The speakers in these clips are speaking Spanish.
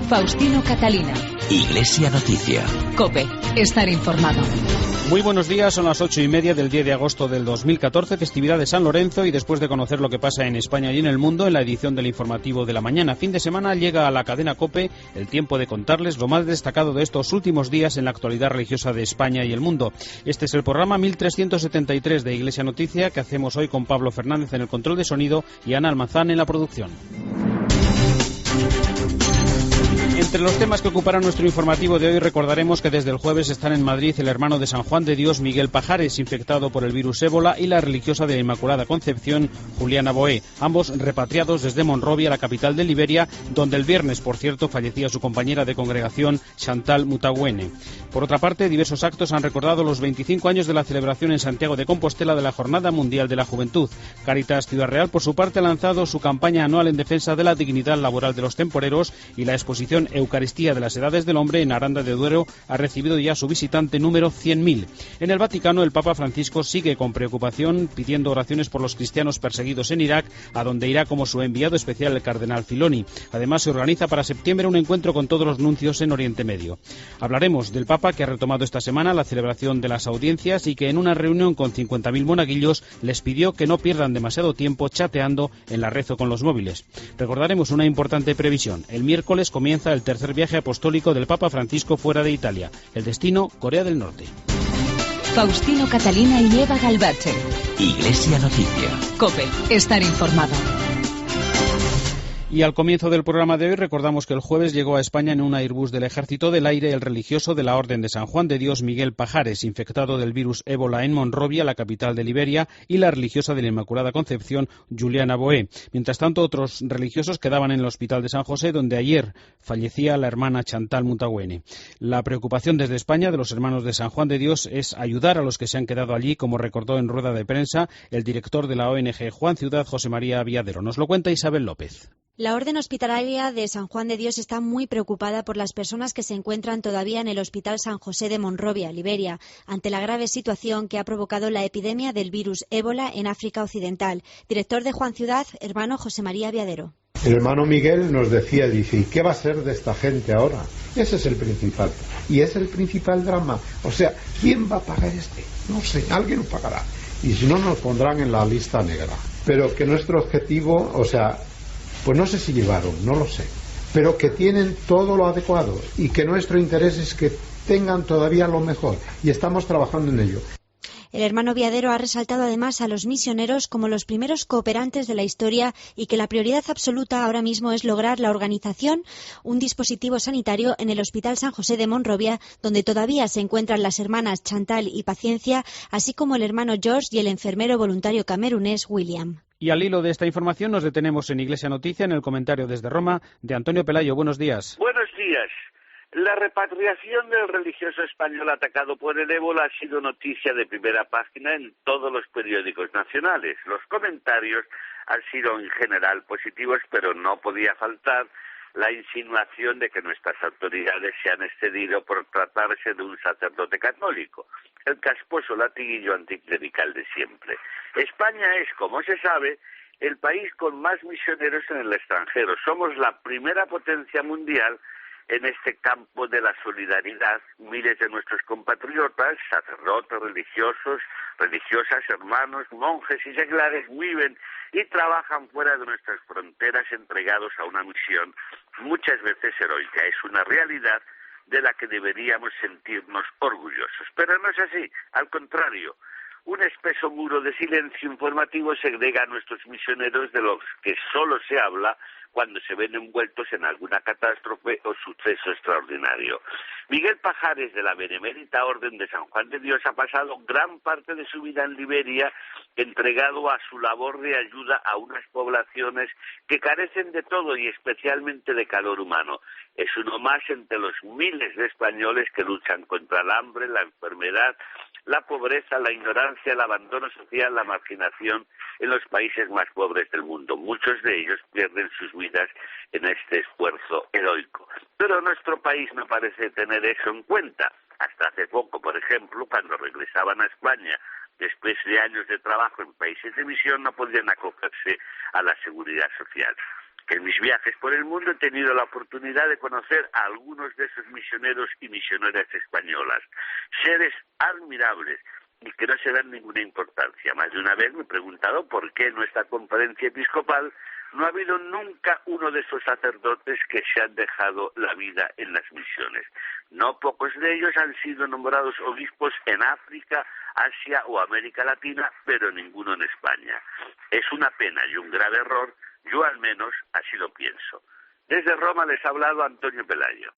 Faustino Catalina. Iglesia Noticia. COPE. Estar informado. Muy buenos días, son las 8:30 del 10 de agosto del 2014, festividad de San Lorenzo, y después de conocer lo que pasa en España y en el mundo, en la edición del informativo de la mañana, fin de semana, llega a la cadena COPE el tiempo de contarles lo más destacado de estos últimos días en la actualidad religiosa de España y el mundo. Este es el programa 1373 de Iglesia Noticia, que hacemos hoy con Pablo Fernández en el control de sonido y Ana Almazán en la producción. Entre los temas que ocuparán nuestro informativo de hoy, recordaremos que desde el jueves están en Madrid el hermano de San Juan de Dios, Miguel Pajares, infectado por el virus ébola, y la religiosa de la Inmaculada Concepción, Juliana Boé, ambos repatriados desde Monrovia, la capital de Liberia, donde el viernes, por cierto, fallecía su compañera de congregación, Chantal Mutagüene. Por otra parte, diversos actos han recordado los 25 años de la celebración en Santiago de Compostela de la Jornada Mundial de la Juventud. Cáritas Ciudad Real, por su parte, ha lanzado su campaña anual en defensa de la dignidad laboral de los temporeros, y la exposición Eucaristía de las Edades del Hombre en Aranda de Duero ha recibido ya su visitante número 100.000. En el Vaticano, el Papa Francisco sigue con preocupación pidiendo oraciones por los cristianos perseguidos en Irak, a donde irá como su enviado especial el cardenal Filoni. Además, se organiza para septiembre un encuentro con todos los nuncios en Oriente Medio. Hablaremos del Papa, que ha retomado esta semana la celebración de las audiencias y que en una reunión con 50.000 monaguillos les pidió que no pierdan demasiado tiempo chateando en la red o con los móviles. Recordaremos una importante previsión. El miércoles comienza el tercer viaje apostólico del Papa Francisco fuera de Italia. El destino, Corea del Norte. Faustino Catalina y Eva Galvache. Iglesia Noticia. COPE. Estar informado. Y al comienzo del programa de hoy recordamos que el jueves llegó a España en un Airbus del Ejército del Aire el religioso de la Orden de San Juan de Dios, Miguel Pajares, infectado del virus ébola en Monrovia, la capital de Liberia, y la religiosa de la Inmaculada Concepción, Juliana Boé. Mientras tanto, otros religiosos quedaban en el Hospital de San José, donde ayer fallecía la hermana Chantal Mutagüene. La preocupación desde España de los hermanos de San Juan de Dios es ayudar a los que se han quedado allí, como recordó en rueda de prensa el director de la ONG Juan Ciudad, José María Viadero. Nos lo cuenta Isabel López. La Orden Hospitalaria de San Juan de Dios está muy preocupada por las personas que se encuentran todavía en el Hospital San José de Monrovia, Liberia, ante la grave situación que ha provocado la epidemia del virus ébola en África Occidental. Director de Juan Ciudad, hermano José María Viadero. El hermano Miguel nos decía, dice, ¿y qué va a ser de esta gente ahora? Ese es el principal. Y es el principal drama. O sea, ¿quién va a pagar este? No sé, alguien lo pagará. Y si no, nos pondrán en la lista negra. Pero que nuestro objetivo, o sea, pues no sé si llevaron, no lo sé, pero que tienen todo lo adecuado y que nuestro interés es que tengan todavía lo mejor, y estamos trabajando en ello. El hermano Viadero ha resaltado además a los misioneros como los primeros cooperantes de la historia y que la prioridad absoluta ahora mismo es lograr la organización, un dispositivo sanitario en el Hospital San José de Monrovia, donde todavía se encuentran las hermanas Chantal y Paciencia, así como el hermano George y el enfermero voluntario camerunés William. Y al hilo de esta información nos detenemos en Iglesia Noticia, en el comentario desde Roma de Antonio Pelayo. Buenos días. Buenos días. La repatriación del religioso español atacado por el ébola ha sido noticia de primera página en todos los periódicos nacionales. Los comentarios han sido en general positivos, pero no podía faltar la insinuación de que nuestras autoridades se han excedido por tratarse de un sacerdote católico, el casposo latiguillo anticlerical de siempre. España es, como se sabe, el país con más misioneros en el extranjero. Somos la primera potencia mundial en este campo de la solidaridad. Miles de nuestros compatriotas, sacerdotes, religiosos, religiosas, hermanos, monjes y seglares viven y trabajan fuera de nuestras fronteras entregados a una misión muchas veces heroica. Es una realidad de la que deberíamos sentirnos orgullosos. Pero no es así, al contrario. Un espeso muro de silencio informativo segrega a nuestros misioneros de los que solo se habla cuando se ven envueltos en alguna catástrofe o suceso extraordinario. Miguel Pajares, de la Benemérita Orden de San Juan de Dios, ha pasado gran parte de su vida en Liberia entregado a su labor de ayuda a unas poblaciones que carecen de todo y especialmente de calor humano. Es uno más entre los miles de españoles que luchan contra el hambre, la enfermedad, la pobreza, la ignorancia, el abandono social, la marginación en los países más pobres del mundo. Muchos de ellos pierden sus vidas en este esfuerzo heroico. Pero nuestro país no parece tener eso en cuenta. Hasta hace poco, por ejemplo, cuando regresaban a España después de años de trabajo en países de misión, no podían acogerse a la seguridad social. que en mis viajes por el mundo he tenido la oportunidad de conocer a algunos de esos misioneros y misioneras españolas, seres admirables y que no se dan ninguna importancia. Más de una vez me he preguntado por qué en nuestra conferencia episcopal no ha habido nunca uno de esos sacerdotes que se han dejado la vida en las misiones. No pocos de ellos han sido nombrados obispos en África, Asia o América Latina, pero ninguno en España. Es una pena y un grave error, yo al menos así lo pienso. Desde Roma les ha hablado Antonio Pelayo.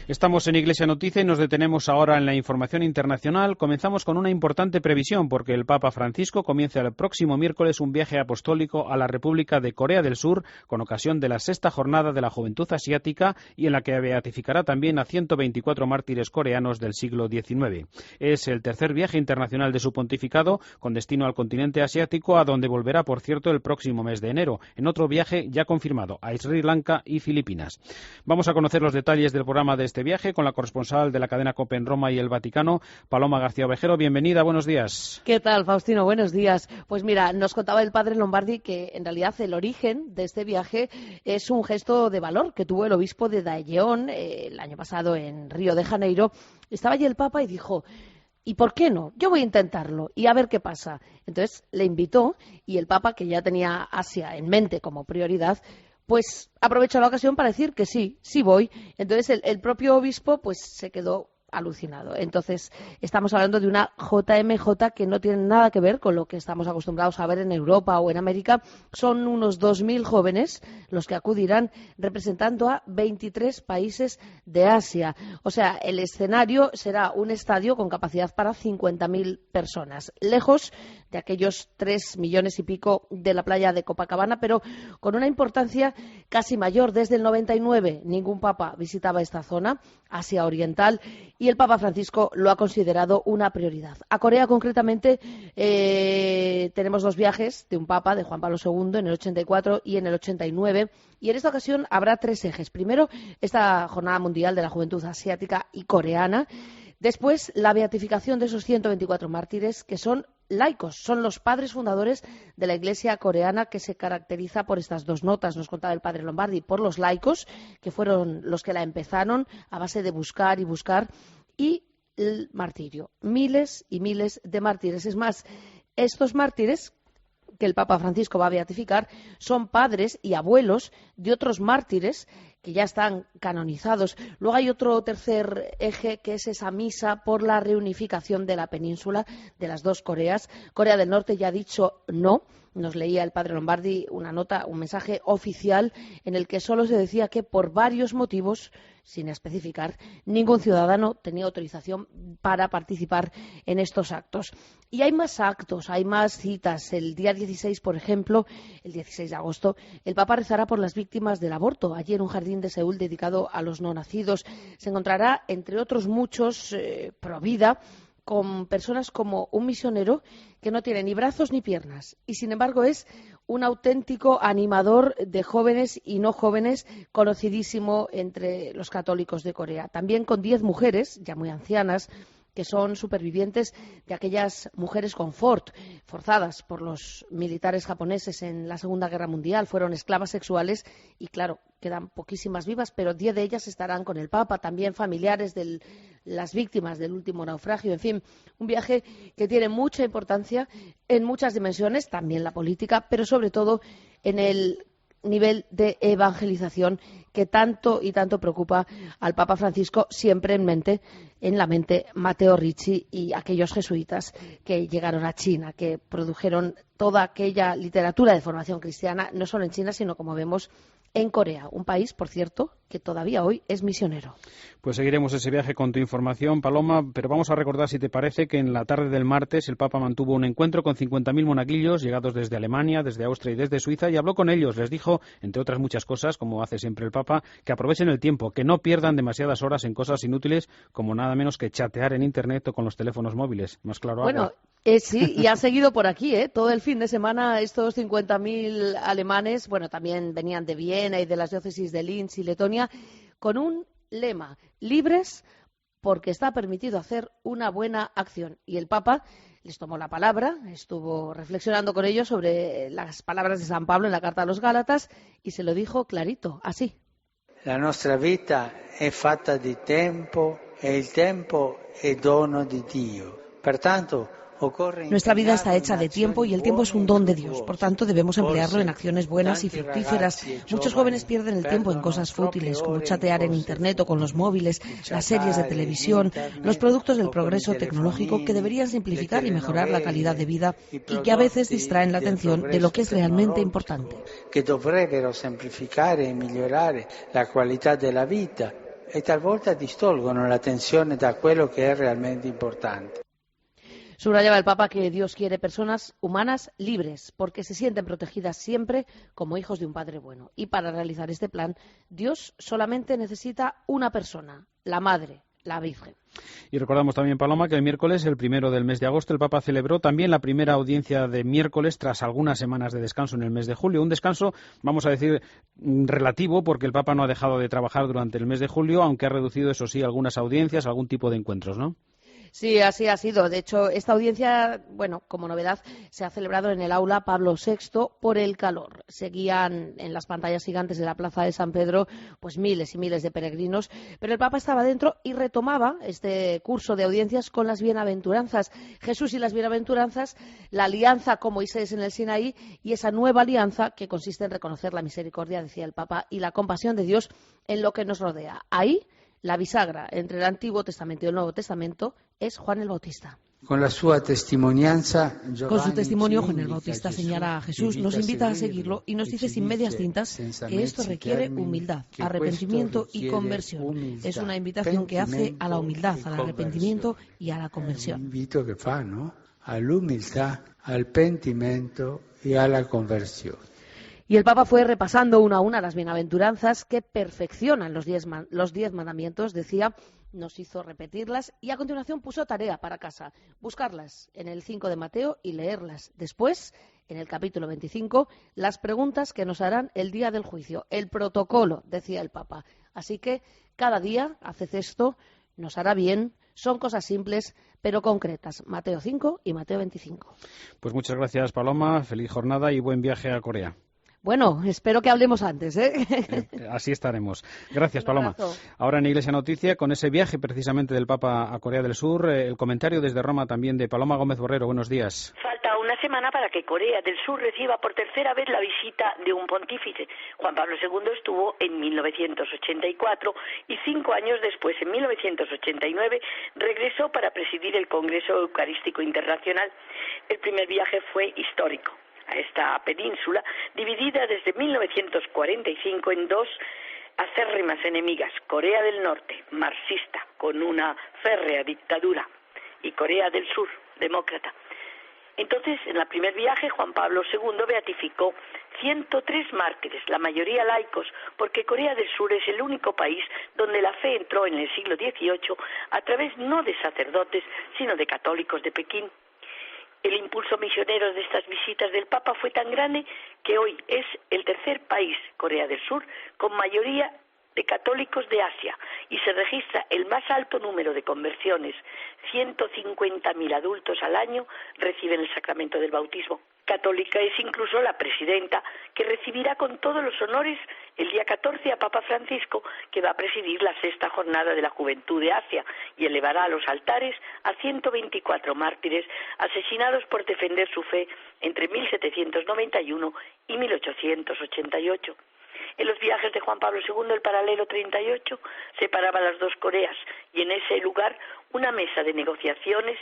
Estamos en Iglesia Noticia y nos detenemos ahora en la información internacional. Comenzamos con una importante previsión porque el Papa Francisco comienza el próximo miércoles un viaje apostólico a la República de Corea del Sur con ocasión de la 6ª Jornada de la Juventud Asiática y en la que beatificará también a 124 mártires coreanos del siglo XIX. Es el tercer viaje internacional de su pontificado con destino al continente asiático, a donde volverá, por cierto, el próximo mes de enero, en otro viaje ya confirmado a Sri Lanka y Filipinas. Vamos a conocer los detalles del programa de este viaje con la corresponsal de la cadena COPE en Roma y el Vaticano, Paloma García Ovejero. Bienvenida, buenos días. ¿Qué tal, Faustino? Buenos días. Pues mira, nos contaba el padre Lombardi que en realidad el origen de este viaje es un gesto de valor que tuvo el obispo de Daejeon el año pasado en Río de Janeiro. Estaba allí el Papa y dijo: ¿y por qué no? Yo voy a intentarlo y a ver qué pasa. Entonces le invitó y el Papa, que ya tenía Asia en mente como prioridad, pues aprovechó la ocasión para decir que sí voy. Entonces el propio obispo pues se quedó alucinado. Entonces estamos hablando de una JMJ que no tiene nada que ver con lo que estamos acostumbrados a ver en Europa o en América. Son unos 2.000 jóvenes los que acudirán representando a 23 países de Asia. O sea, el escenario será un estadio con capacidad para 50.000 personas, lejos de aquellos 3 millones y pico de la playa de Copacabana, pero con una importancia casi mayor. Desde el 99 ningún papa visitaba esta zona, Asia Oriental, y el Papa Francisco lo ha considerado una prioridad. A Corea, concretamente, tenemos 2 viajes de un papa, de Juan Pablo II, en el 84 y en el 89, y en esta ocasión habrá 3 ejes. Primero, esta Jornada Mundial de la Juventud Asiática y Coreana. Después, la beatificación de esos 124 mártires que son laicos, son los padres fundadores de la Iglesia coreana, que se caracteriza por estas 2 notas, nos contaba el padre Lombardi, por los laicos, que fueron los que la empezaron a base de buscar y buscar, y el martirio, miles y miles de mártires. Es más, estos mártires que el Papa Francisco va a beatificar son padres y abuelos de otros mártires que ya están canonizados. Luego hay otro tercer eje, que es esa misa por la reunificación de la península de las 2 Coreas. Corea del Norte ya ha dicho no. Nos leía el padre Lombardi una nota, un mensaje oficial en el que solo se decía que por varios motivos, sin especificar, ningún ciudadano tenía autorización para participar en estos actos. Y hay más actos, hay más citas. El día 16, por ejemplo, el 16 de agosto, el Papa rezará por las víctimas del aborto. Allí en un jardín de Seúl dedicado a los no nacidos se encontrará, entre otros muchos, pro vida, con personas como un misionero que no tiene ni brazos ni piernas y, sin embargo, es un auténtico animador de jóvenes y no jóvenes, conocidísimo entre los católicos de Corea. También con 10 mujeres, ya muy ancianas, que son supervivientes de aquellas mujeres confort, forzadas por los militares japoneses en la Segunda Guerra Mundial, fueron esclavas sexuales y, claro, quedan poquísimas vivas, pero 10 de ellas estarán con el Papa, también familiares de las víctimas del último naufragio. En fin, un viaje que tiene mucha importancia en muchas dimensiones, también la política, pero sobre todo en el nivel de evangelización que tanto y tanto preocupa al Papa Francisco, siempre en la mente Matteo Ricci y aquellos jesuitas que llegaron a China, que produjeron toda aquella literatura de formación cristiana, no solo en China, sino, como vemos, en Corea, un país, por cierto, que todavía hoy es misionero. Pues seguiremos ese viaje con tu información, Paloma, pero vamos a recordar, si te parece, que en la tarde del martes el Papa mantuvo un encuentro con 50.000 monaguillos llegados desde Alemania, desde Austria y desde Suiza, y habló con ellos. Les dijo, entre otras muchas cosas, como hace siempre el Papa, que aprovechen el tiempo, que no pierdan demasiadas horas en cosas inútiles, como nada menos que chatear en Internet o con los teléfonos móviles. Más claro bueno, agua. Sí, y ha seguido por aquí, todo el fin de semana estos 50.000 alemanes, bueno, también venían de Viena y de las diócesis de Linz y Letonia, con un lema: libres porque está permitido hacer una buena acción. Y el Papa les tomó la palabra, estuvo reflexionando con ellos sobre las palabras de San Pablo en la carta a los Gálatas y se lo dijo clarito, así. La nostra vita è fatta di tempo e il tempo è dono di Dio. Pertanto, nuestra vida está hecha de tiempo y el tiempo es un don de Dios. Por tanto, debemos emplearlo en acciones buenas y fructíferas. Muchos jóvenes pierden el tiempo en cosas fútiles, como chatear en Internet o con los móviles, las series de televisión, los productos del progreso tecnológico que deberían simplificar y mejorar la calidad de vida y que a veces distraen la atención de lo que es realmente importante. Que dovrebbero semplificare e migliorare la qualità della vita e talvolta distolgono l'attenzione da quello che è realmente importante. Subrayaba el Papa que Dios quiere personas humanas libres, porque se sienten protegidas siempre como hijos de un Padre bueno. Y para realizar este plan, Dios solamente necesita una persona, la Madre, la Virgen. Y recordamos también, Paloma, que el miércoles, el 1 del mes de agosto, el Papa celebró también la primera audiencia de miércoles tras algunas semanas de descanso en el mes de julio. Un descanso, vamos a decir, relativo, porque el Papa no ha dejado de trabajar durante el mes de julio, aunque ha reducido, eso sí, algunas audiencias, algún tipo de encuentros, ¿no? Sí, así ha sido. De hecho, esta audiencia, bueno, como novedad, se ha celebrado en el aula Pablo VI por el calor. Seguían en las pantallas gigantes de la Plaza de San Pedro pues miles y miles de peregrinos, pero el Papa estaba dentro y retomaba este curso de audiencias con las bienaventuranzas. Jesús y las bienaventuranzas, la alianza con Moisés en el Sinaí y esa nueva alianza que consiste en reconocer la misericordia, decía el Papa, y la compasión de Dios en lo que nos rodea. Ahí, la bisagra entre el Antiguo Testamento y el Nuevo Testamento es Juan el Bautista. Con su testimonio, Juan el Bautista señala a Jesús, nos invita a seguirlo y nos dice sin medias tintas que esto requiere humildad, arrepentimiento y conversión. Es una invitación que hace a la humildad, al arrepentimiento y a la conversión. Un invito que fa, ¿no? A la humildad, al pentimento y a la conversión. Y el Papa fue repasando una a una las bienaventuranzas que perfeccionan los 10 mandamientos, decía, nos hizo repetirlas y a continuación puso tarea para casa, buscarlas en el 5 de Mateo y leerlas. Después, en el capítulo 25, las preguntas que nos harán el día del juicio, el protocolo, decía el Papa. Así que cada día haced esto, nos hará bien. Son cosas simples, pero concretas. Mateo 5 y Mateo 25. Pues muchas gracias, Paloma. Feliz jornada y buen viaje a Corea. Bueno, espero que hablemos antes, ¿eh? Así estaremos. Gracias, Paloma. Ahora en Iglesia Noticia, con ese viaje precisamente del Papa a Corea del Sur, el comentario desde Roma también de Paloma Gómez Borrero. Buenos días. Falta una semana para que Corea del Sur reciba por tercera vez la visita de un pontífice. Juan Pablo II estuvo en 1984 y 5 años después, en 1989, regresó para presidir el Congreso Eucarístico Internacional. El primer viaje fue histórico a esta península, dividida desde 1945 en dos acérrimas enemigas, Corea del Norte, marxista, con una férrea dictadura, y Corea del Sur, demócrata. Entonces, en el primer viaje, Juan Pablo II beatificó 103 mártires, la mayoría laicos, porque Corea del Sur es el único país donde la fe entró en el siglo XVIII a través no de sacerdotes, sino de católicos de Pekín. El impulso misionero de estas visitas del Papa fue tan grande que hoy es el tercer país, Corea del Sur, con mayoría de católicos de Asia y se registra el más alto número de conversiones. 150.000 adultos al año reciben el sacramento del bautismo. Católica es incluso la presidenta, que recibirá con todos los honores el día 14 a Papa Francisco, que va a presidir la 6ª jornada de la Juventud de Asia y elevará a los altares a 124 mártires asesinados por defender su fe entre 1791 y 1888. En los viajes de Juan Pablo II, el paralelo 38 separaba las dos Coreas y en ese lugar una mesa de negociaciones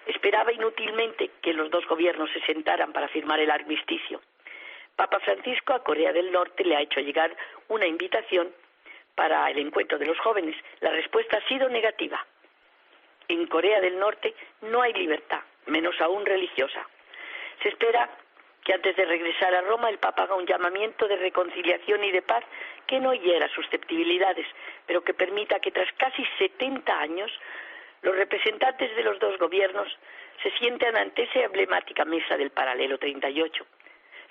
esperaba inútilmente que los dos gobiernos se sentaran para firmar el armisticio. Papa Francisco a Corea del Norte le ha hecho llegar una invitación para el encuentro de los jóvenes. La respuesta ha sido negativa. En Corea del Norte no hay libertad, menos aún religiosa. Se espera que antes de regresar a Roma el Papa haga un llamamiento de reconciliación y de paz que no hiera susceptibilidades, pero que permita que tras casi 70 años los representantes de los dos gobiernos se sientan ante esa emblemática mesa del paralelo 38.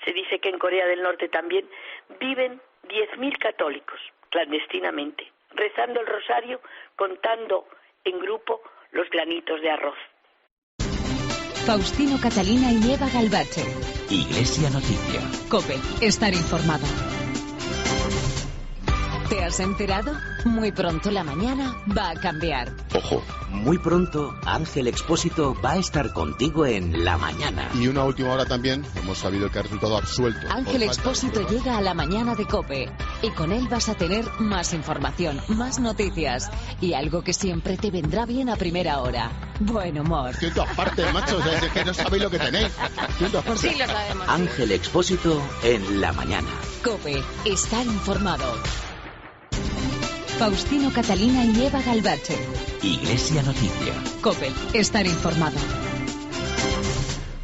Se dice que en Corea del Norte también viven 10.000 católicos, clandestinamente, rezando el rosario, contando en grupo los granitos de arroz. Faustino Catalina y Eva Galbache. Iglesia Noticia. COPE. Estar informado. ¿Te has enterado? Muy pronto la mañana va a cambiar. Ojo, muy pronto Ángel Expósito va a estar contigo en La Mañana. Y una última hora también, hemos sabido que ha resultado absuelto. Ángel Expósito llega a La Mañana de COPE. Y con él vas a tener más información, más noticias. Y algo que siempre te vendrá bien a primera hora. Buen humor. Estoy en todas partes, macho, o sea, es que no sabéis lo que tenéis. Estoy en todas partes. Sí, lo sabemos. Ángel Expósito en La Mañana. COPE. Estar informado. Faustino Catalina y Eva Galbache. Iglesia Noticia. COPE. Estar informado.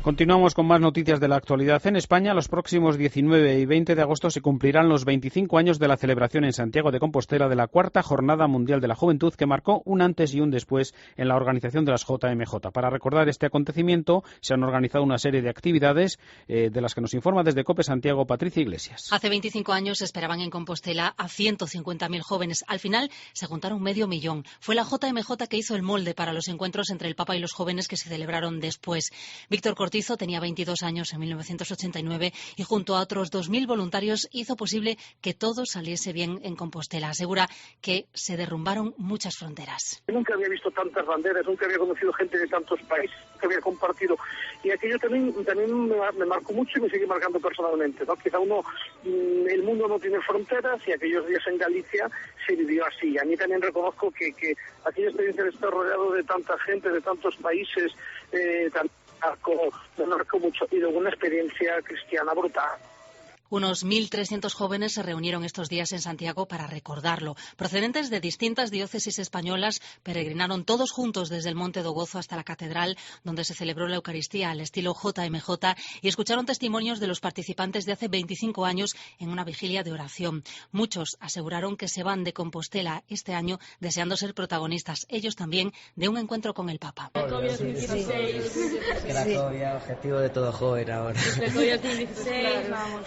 Continuamos con más noticias de la actualidad. En España, los próximos 19 y 20 de agosto se cumplirán los 25 años de la celebración en Santiago de Compostela de la Cuarta Jornada Mundial de la Juventud, que marcó un antes y un después en la organización de las JMJ. Para recordar este acontecimiento, se han organizado una serie de actividades de las que nos informa desde COPE Santiago Patricia Iglesias. Hace 25 años se esperaban en Compostela a 150.000 jóvenes. Al final se juntaron 500.000. Fue la JMJ que hizo el molde para los encuentros entre el Papa y los jóvenes que se celebraron después. Víctor Cortizo tenía 22 años en 1989 y junto a otros 2.000 voluntarios hizo posible que todo saliese bien en Compostela. Asegura que se derrumbaron muchas fronteras. Nunca había visto tantas banderas, nunca había conocido gente de tantos países, nunca había compartido. Y aquello también me marcó mucho y me sigue marcando personalmente, ¿no? Quizá el mundo no tiene fronteras y aquellos días en Galicia se vivió así. A mí también reconozco que aquella experiencia de estar rodeado de tanta gente, de tantos países, me marcó mucho y de una experiencia cristiana brutal. Unos 1.300 jóvenes se reunieron estos días en Santiago para recordarlo. Procedentes de distintas diócesis españolas, peregrinaron todos juntos desde el Monte do Gozo hasta la catedral, donde se celebró la Eucaristía al estilo JMJ, y escucharon testimonios de los participantes de hace 25 años en una vigilia de oración. Muchos aseguraron que se van de Compostela este año deseando ser protagonistas, ellos también, de un encuentro con el Papa. Cracovia 2016. Cracovia, objetivo de todo joven ahora. Cracovia 2016, vamos.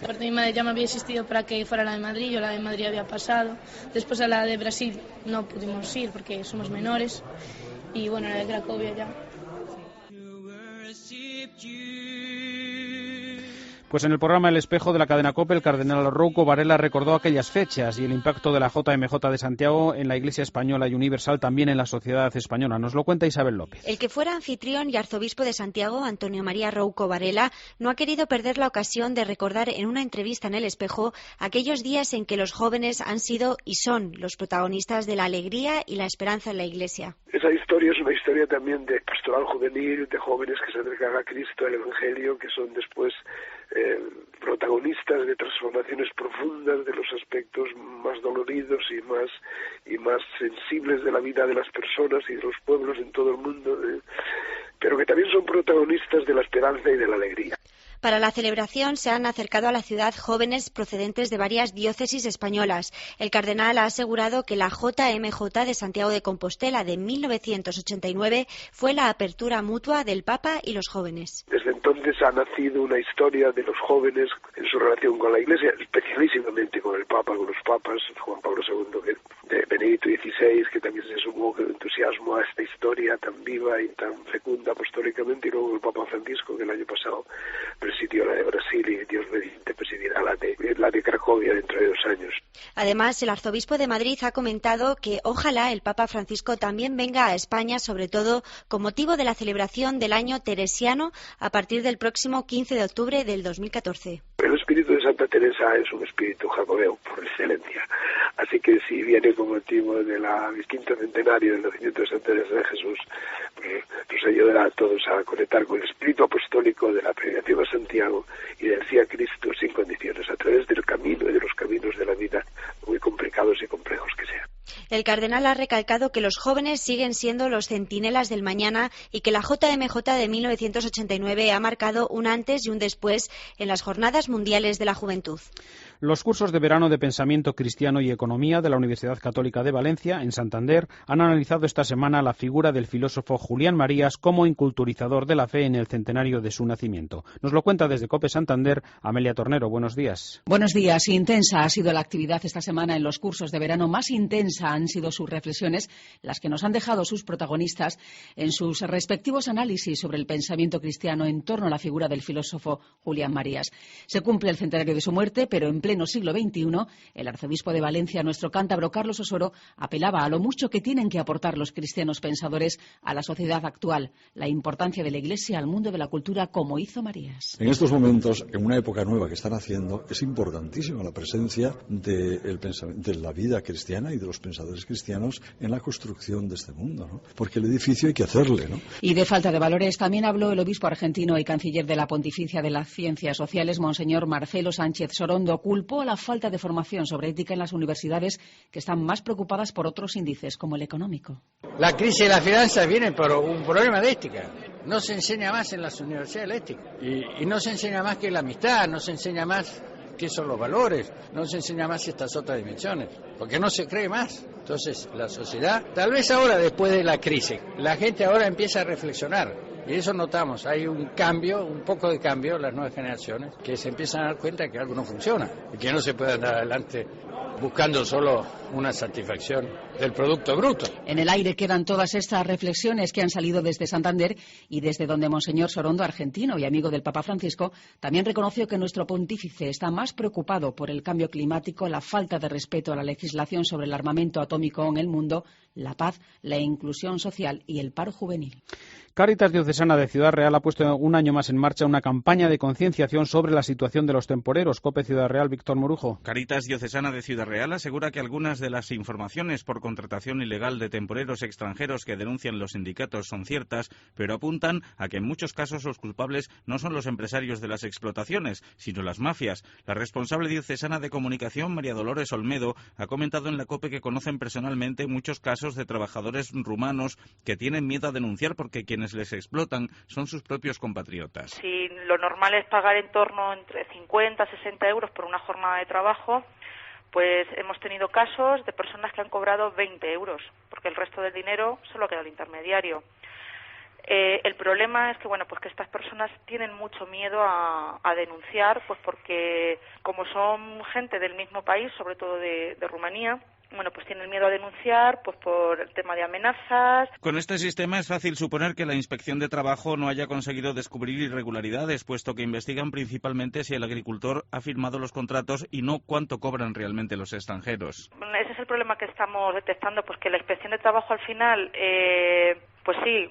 Aparte mi madre ya me había insistido para que fuera a la de Madrid, yo la de Madrid había pasado. Después a la de Brasil no pudimos ir porque somos menores. Y bueno, la de Cracovia ya. Pues en el programa El Espejo de la cadena COPE, el cardenal Rouco Varela recordó aquellas fechas y el impacto de la JMJ de Santiago en la Iglesia española y universal, también en la sociedad española. Nos lo cuenta Isabel López. El que fuera anfitrión y arzobispo de Santiago, Antonio María Rouco Varela, no ha querido perder la ocasión de recordar en una entrevista en El Espejo aquellos días en que los jóvenes han sido y son los protagonistas de la alegría y la esperanza en la Iglesia. Esa historia es una historia también de pastoral juvenil, de jóvenes que se acercan a Cristo, al Evangelio, que son después protagonistas de transformaciones profundas de los aspectos más doloridos y más sensibles de la vida de las personas y de los pueblos en todo el mundo, pero que también son protagonistas de la esperanza y de la alegría. Para la celebración se han acercado a la ciudad jóvenes procedentes de varias diócesis españolas. El cardenal ha asegurado que la JMJ de Santiago de Compostela de 1989 fue la apertura mutua del Papa y los jóvenes. Desde entonces ha nacido una historia de los jóvenes en su relación con la Iglesia, especialísimamente con el Papa, con los papas, Juan Pablo II, de Benedicto XVI, que también se sumó con entusiasmo a esta historia tan viva y tan fecunda apostólicamente, y luego el Papa Francisco, que el año pasado presidió la de Brasil y Dios mediante presidirá la de Cracovia dentro de 2 años. Además, el arzobispo de Madrid ha comentado que ojalá el Papa Francisco también venga a España, sobre todo con motivo de la celebración del año teresiano a partir del próximo 15 de octubre del 2014. El espíritu de Santa Teresa es un espíritu jacobeo por excelencia, así que si viene con motivo de la 5º centenario del nacimiento de Santa Teresa de Jesús, pues nos ayudará a todos a conectar con el espíritu apostólico de la peregrinación a Santiago y del sí a Cristo sin condiciones, a través del camino y de los caminos de la vida, muy complicados y complejos que sean. El cardenal ha recalcado que los jóvenes siguen siendo los centinelas del mañana y que la JMJ de 1989 ha marcado un antes y un después en las Jornadas Mundiales de la Juventud. Los cursos de verano de Pensamiento Cristiano y Economía de la Universidad Católica de Valencia, en Santander, han analizado esta semana la figura del filósofo Julián Marías como inculturizador de la fe en el centenario de su nacimiento. Nos lo cuenta desde COPE Santander Amelia Tornero. Buenos días. Buenos días. Intensa ha sido la actividad esta semana en los cursos de verano. Más intensa han sido sus reflexiones, las que nos han dejado sus protagonistas en sus respectivos análisis sobre el pensamiento cristiano en torno a la figura del filósofo Julián Marías. Se cumple el centenario de su muerte, pero en pleno siglo XXI, el arzobispo de Valencia, nuestro cántabro Carlos Osoro, apelaba a lo mucho que tienen que aportar los cristianos pensadores a la sociedad actual, la importancia de la Iglesia al mundo de la cultura, como hizo Marías. En estos momentos, en una época nueva que están haciendo, es importantísima la presencia de la vida cristiana y de los pensadores cristianos en la construcción de este mundo, ¿no? Porque el edificio hay que hacerle, ¿no? Y de falta de valores también habló el obispo argentino y canciller de la Pontificia de las Ciencias Sociales, Monseñor Marcelo Sánchez Sorondo. Culpó a la falta de formación sobre ética en las universidades, que están más preocupadas por otros índices, como el económico. La crisis de las finanzas viene por un problema de ética. No se enseña más en las universidades la ética. Y no se enseña más que la amistad, no se enseña más qué son los valores, no se enseña más estas otras dimensiones, porque no se cree más. Entonces, la sociedad, tal vez ahora, después de la crisis, la gente ahora empieza a reflexionar. Y eso notamos, hay un cambio, un poco de cambio en las nuevas generaciones, que se empiezan a dar cuenta que algo no funciona y que no se puede andar adelante buscando solo una satisfacción del producto bruto. En el aire quedan todas estas reflexiones que han salido desde Santander y desde donde Monseñor Sorondo, argentino y amigo del Papa Francisco, también reconoció que nuestro pontífice está más preocupado por el cambio climático, la falta de respeto a la legislación sobre el armamento atómico en el mundo, la paz, la inclusión social y el paro juvenil. Cáritas Diocesana de Ciudad Real ha puesto un año más en marcha una campaña de concienciación sobre la situación de los temporeros. COPE Ciudad Real, Víctor Morujo. Cáritas Diocesana de Ciudad Real asegura que algunas de las informaciones por contratación ilegal de temporeros extranjeros que denuncian los sindicatos son ciertas, pero apuntan a que en muchos casos los culpables no son los empresarios de las explotaciones, sino las mafias. La responsable diocesana de comunicación, María Dolores Olmedo, ha comentado en la COPE que conocen personalmente muchos casos de trabajadores rumanos que tienen miedo a denunciar porque quienes les explotan son sus propios compatriotas. Si lo normal es pagar en torno entre 50 a 60 euros por una jornada de trabajo, pues hemos tenido casos de personas que han cobrado 20 euros, porque el resto del dinero solo queda al intermediario. El problema es que, bueno, pues que estas personas tienen mucho miedo a denunciar, pues porque como son gente del mismo país, sobre todo de Rumanía, bueno, pues tienen miedo a denunciar pues por el tema de amenazas. Con este sistema es fácil suponer que la Inspección de Trabajo no haya conseguido descubrir irregularidades, puesto que investigan principalmente si el agricultor ha firmado los contratos y no cuánto cobran realmente los extranjeros. Bueno, ese es el problema que estamos detectando, pues que la Inspección de Trabajo al final, pues sí,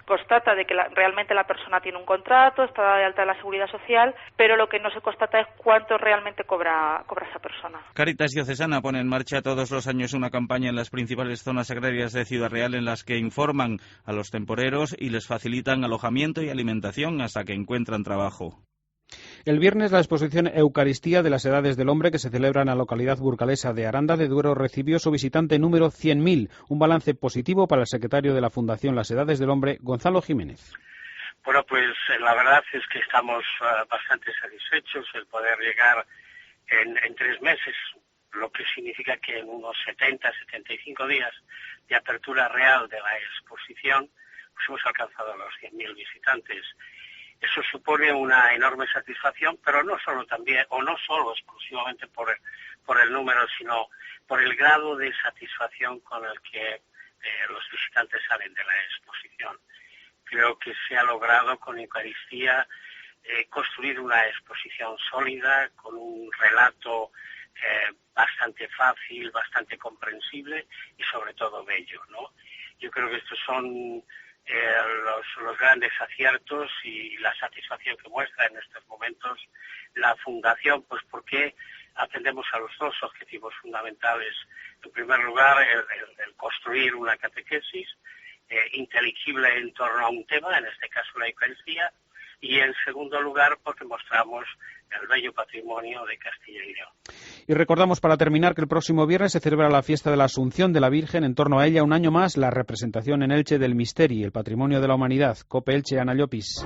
constata de que realmente la persona tiene un contrato, está de alta de la Seguridad Social, pero lo que no se constata es cuánto realmente cobra esa persona. Cáritas Diocesana pone en marcha todos los años una campaña en las principales zonas agrarias de Ciudad Real en las que informan a los temporeros y les facilitan alojamiento y alimentación hasta que encuentran trabajo. El viernes la exposición Eucaristía de las Edades del Hombre, que se celebra en la localidad burgalesa de Aranda de Duero, recibió su visitante número 100.000, un balance positivo para el secretario de la Fundación Las Edades del Hombre, Gonzalo Jiménez. Bueno, pues la verdad es que estamos bastante satisfechos el poder llegar en 3 meses, lo que significa que en unos 70-75 días de apertura real de la exposición, pues hemos alcanzado los 100.000 visitantes. Eso supone una enorme satisfacción, pero no solo exclusivamente por el número, sino por el grado de satisfacción con el que los visitantes salen de la exposición. Creo que se ha logrado con Eucaristía construir una exposición sólida, con un relato bastante fácil, bastante comprensible y sobre todo bello, ¿no? Yo creo que estos son los grandes aciertos y la satisfacción que muestra en estos momentos la Fundación, pues porque atendemos a los 2 objetivos fundamentales. En primer lugar, el construir una catequesis inteligible en torno a un tema, en este caso la Eucaristía, y en segundo lugar porque mostramos el bello patrimonio de Castilla y León. Y recordamos para terminar que el próximo viernes se celebra la fiesta de la Asunción de la Virgen. En torno a ella, un año más, la representación en Elche del Misteri, el patrimonio de la humanidad. Cope Elche, Ana Llopis.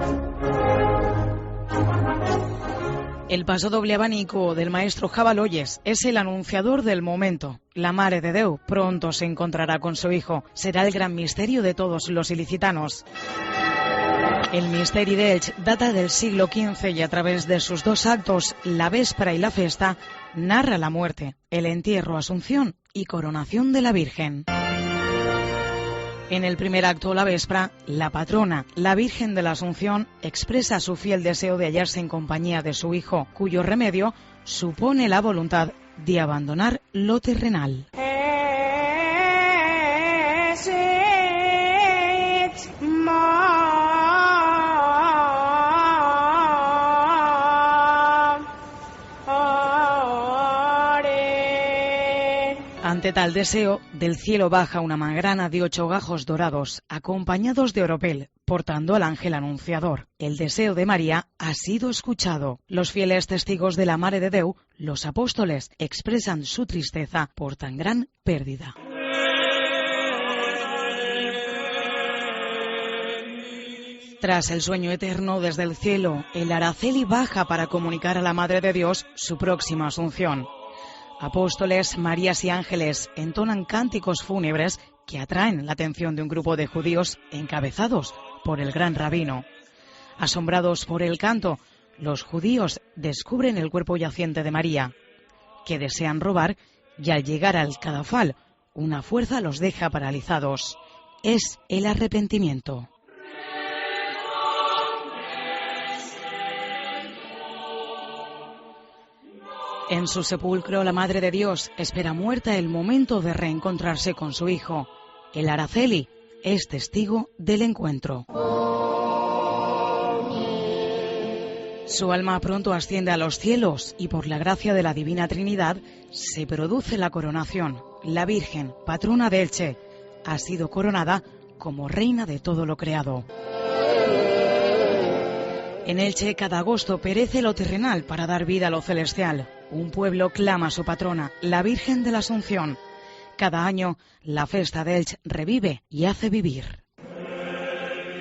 El paso doble abanico del maestro Jabaloyes es el anunciador del momento. La Mare de Déu pronto se encontrará con su hijo. Será el gran misterio de todos los ilicitanos. El Misteri de Elche data del siglo XV y a través de sus dos actos, la véspera y la festa, narra la muerte, el entierro, asunción y coronación de la Virgen. En el primer acto, la véspera, la patrona, la Virgen de la Asunción, expresa su fiel deseo de hallarse en compañía de su hijo, cuyo remedio supone la voluntad de abandonar lo terrenal. Ante tal deseo, del cielo baja una mangrana de 8 gajos dorados, acompañados de oropel, portando al ángel anunciador. El deseo de María ha sido escuchado. Los fieles testigos de la Mare de Déu, los apóstoles, expresan su tristeza por tan gran pérdida. Tras el sueño eterno desde el cielo, el Araceli baja para comunicar a la Madre de Dios su próxima asunción. Apóstoles, Marías y ángeles entonan cánticos fúnebres que atraen la atención de un grupo de judíos encabezados por el gran rabino. Asombrados por el canto, los judíos descubren el cuerpo yaciente de María, que desean robar, y al llegar al cadafal, una fuerza los deja paralizados. Es el arrepentimiento. En su sepulcro, la Madre de Dios espera muerta el momento de reencontrarse con su hijo. El Araceli es testigo del encuentro. Su alma pronto asciende a los cielos y por la gracia de la Divina Trinidad se produce la coronación. La Virgen, patrona de Elche, ha sido coronada como reina de todo lo creado. En Elche, cada agosto perece lo terrenal para dar vida a lo celestial. Un pueblo clama a su patrona, la Virgen de la Asunción. Cada año, la festa de Elche revive y hace vivir.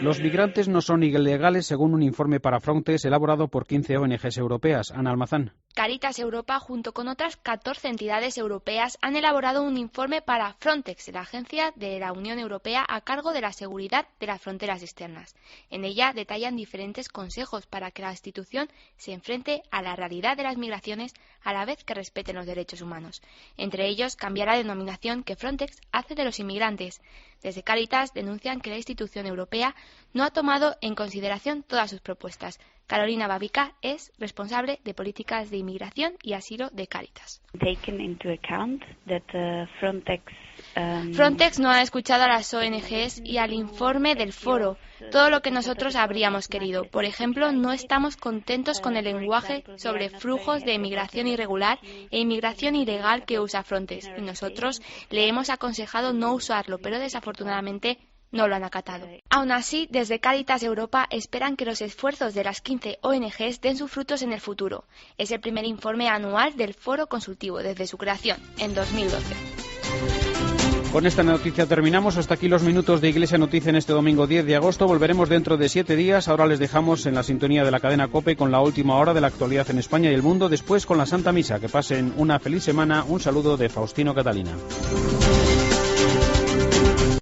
Los migrantes no son ilegales según un informe para Frontex elaborado por 15 ONGs europeas. Ana Almazán. Caritas Europa, junto con otras 14 entidades europeas, han elaborado un informe para Frontex, la agencia de la Unión Europea a cargo de la seguridad de las fronteras externas. En ella detallan diferentes consejos para que la institución se enfrente a la realidad de las migraciones a la vez que respeten los derechos humanos. Entre ellos, cambiar la denominación que Frontex hace de los inmigrantes. Desde Caritas denuncian que la institución europea no ha tomado en consideración todas sus propuestas. Carolina Babica es responsable de políticas de inmigración y asilo de Caritas. Frontex no ha escuchado a las ONGs y al informe del foro, todo lo que nosotros habríamos querido. Por ejemplo, no estamos contentos con el lenguaje sobre flujos de inmigración irregular e inmigración ilegal que usa Frontex, y nosotros le hemos aconsejado no usarlo, pero desafortunadamente no lo han acatado. Aún así, desde Caritas Europa esperan que los esfuerzos de las 15 ONGs den sus frutos en el futuro. Es el primer informe anual del Foro Consultivo desde su creación, en 2012. Con esta noticia terminamos. Hasta aquí los minutos de Iglesia Noticia en este domingo 10 de agosto. Volveremos dentro de 7 días. Ahora les dejamos en la sintonía de la cadena COPE con la última hora de la actualidad en España y el mundo. Después con la Santa Misa. Que pasen una feliz semana. Un saludo de Faustino Catalina.